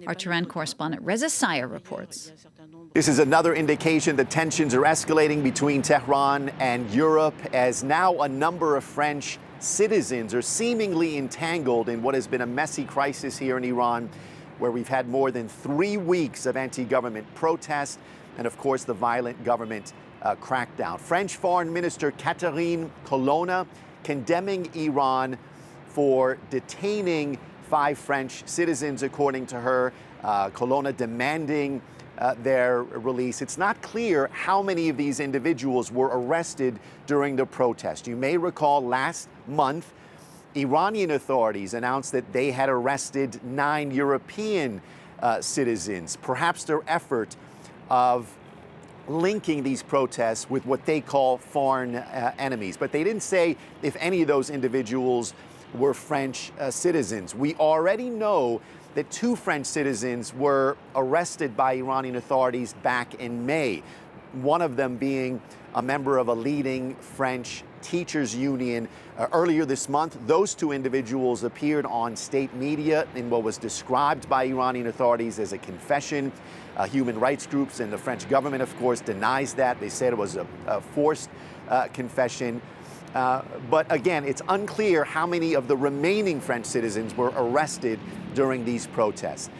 Our Tehran correspondent Reza Sayah reports. This is another indication that tensions are escalating between Tehran and Europe, as now a number of French citizens are seemingly entangled in what has been a messy crisis here in Iran, where we've had more than 3 weeks of anti-government protests and, of course, the violent government crackdown. French Foreign Minister Catherine Colonna condemning Iran for detaining 5 French citizens, according to her. Colonna demanding their release. It's not clear how many of these individuals were arrested during the protest. You may recall last month, Iranian authorities announced that they had arrested 9 European citizens, perhaps their effort of linking these protests with what they call foreign enemies. But they didn't say if any of those individuals were French citizens. We already know that 2 French citizens were arrested by Iranian authorities back in May, one of them being a member of a leading French teachers union. Earlier this month, those 2 individuals appeared on state media in what was described by Iranian authorities as a confession. Human rights groups and the French government, of course, denies that. They said it was a forced confession. But again, it's unclear how many of the remaining French citizens were arrested during these protests.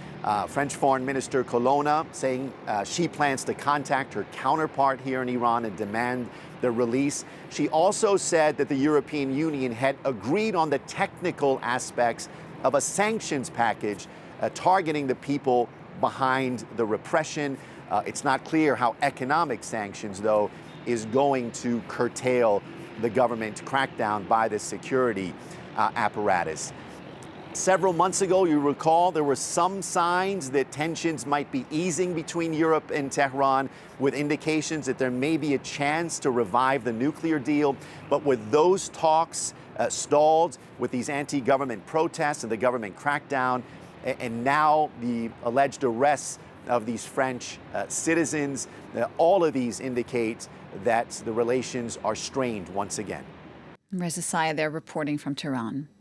French Foreign Minister Colonna saying she plans to contact her counterpart here in Iran and demand their release. She also said that the European Union had agreed on the technical aspects of a sanctions package targeting the people behind the repression. It's not clear how economic sanctions, though, is going to curtail the government crackdown by the security apparatus. Several months ago, you recall, there were some signs that tensions might be easing between Europe and Tehran, with indications that there may be a chance to revive the nuclear deal. But with those talks stalled, with these anti-government protests and the government crackdown, and now the alleged arrests of these French citizens, all of these indicate that the relations are strained once again. Reza Sayah there reporting from Tehran.